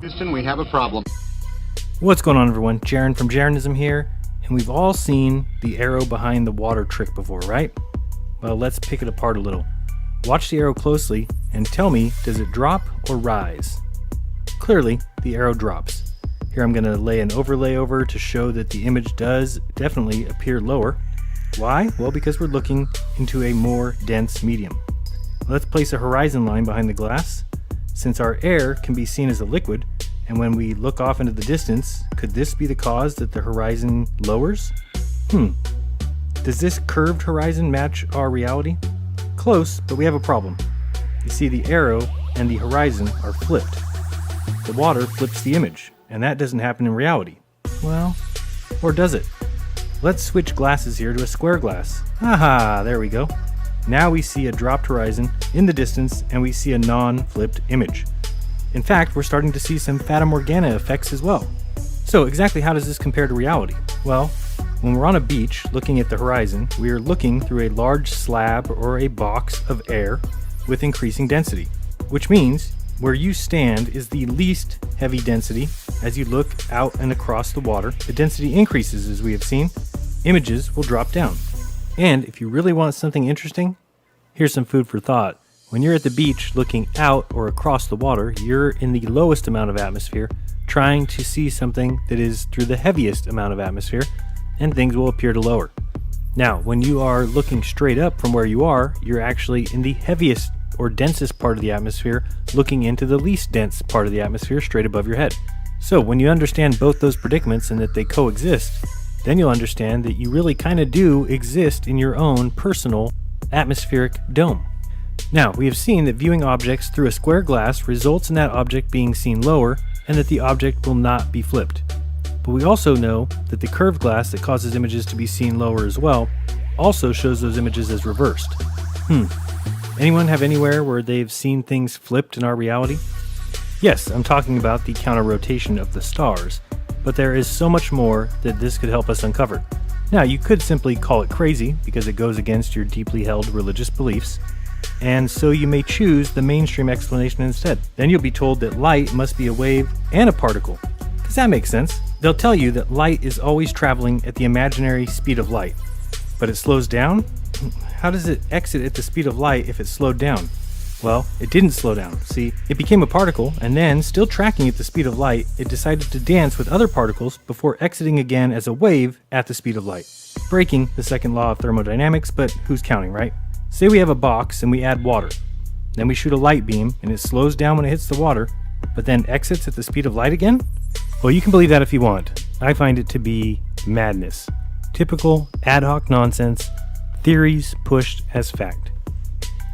Houston, we have a problem. What's going on, everyone? Jaron from JERANISM here, and we've all seen the arrow behind the water trick before, right? Well, let's pick it apart a little. Watch the arrow closely and tell me, does it drop or rise? Clearly, the arrow drops. Here I'm going to lay an overlay over to show that the image does definitely appear lower. Why? Well, because we're looking into a more dense medium. Let's place a horizon line behind the glass. Since our air can be seen as a liquid, and when we look off into the distance, could this be the cause that the horizon lowers? Does this curved horizon match our reality? Close, but we have a problem. You see, the arrow and the horizon are flipped. The water flips the image, and that doesn't happen in reality. Well, or does it? Let's switch glasses here to a square glass. Aha, there we go. Now we see a dropped horizon in the distance, and we see a non-flipped image. In fact, we're starting to see some Fata Morgana effects as well. So exactly how does this compare to reality? Well, when we're on a beach looking at the horizon, we are looking through a large slab or a box of air with increasing density, which means where you stand is the least heavy density. As you look out and across the water, the density increases, as we have seen. Images will drop down. And if you really want something interesting, here's some food for thought. When you're at the beach looking out or across the water, you're in the lowest amount of atmosphere, trying to see something that is through the heaviest amount of atmosphere, and things will appear to lower. Now, when you are looking straight up from where you are, you're actually in the heaviest or densest part of the atmosphere, looking into the least dense part of the atmosphere straight above your head. So when you understand both those predicaments and that they coexist, then you'll understand that you really kind of do exist in your own personal atmospheric dome. Now, we have seen that viewing objects through a square glass results in that object being seen lower and that the object will not be flipped. But we also know that the curved glass that causes images to be seen lower as well also shows those images as reversed. Anyone have anywhere where they've seen things flipped in our reality? Yes, I'm talking about the counter-rotation of the stars, but there is so much more that this could help us uncover. Now, you could simply call it crazy because it goes against your deeply held religious beliefs, and so you may choose the mainstream explanation instead. Then you'll be told that light must be a wave and a particle, because that makes sense. They'll tell you that light is always traveling at the imaginary speed of light, but it slows down? How does it exit at the speed of light if it slowed down? Well, it didn't slow down. See, it became a particle, and then, still tracking at the speed of light, it decided to dance with other particles before exiting again as a wave at the speed of light. Breaking the second law of thermodynamics, but who's counting, right? Say we have a box and we add water. Then we shoot a light beam, and it slows down when it hits the water, but then exits at the speed of light again? Well, you can believe that if you want. I find it to be madness. Typical ad hoc nonsense, theories pushed as fact.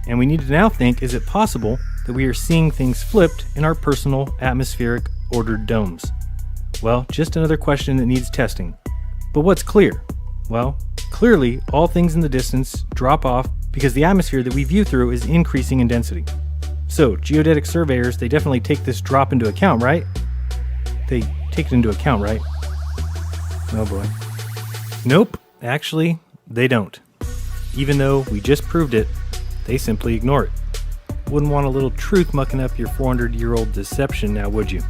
And we need to now think, is it possible that we are seeing things flipped in our personal atmospheric ordered domes? Well, just another question that needs testing. But what's clear? Well, clearly all things in the distance drop off because the atmosphere that we view through is increasing in density. So, geodetic surveyors, they definitely take this drop into account, right? They take it into account, right? Oh boy. Nope, actually, they don't. Even though we just proved it, they simply ignore it. Wouldn't want a little truth mucking up your 400-year-old deception now, would you?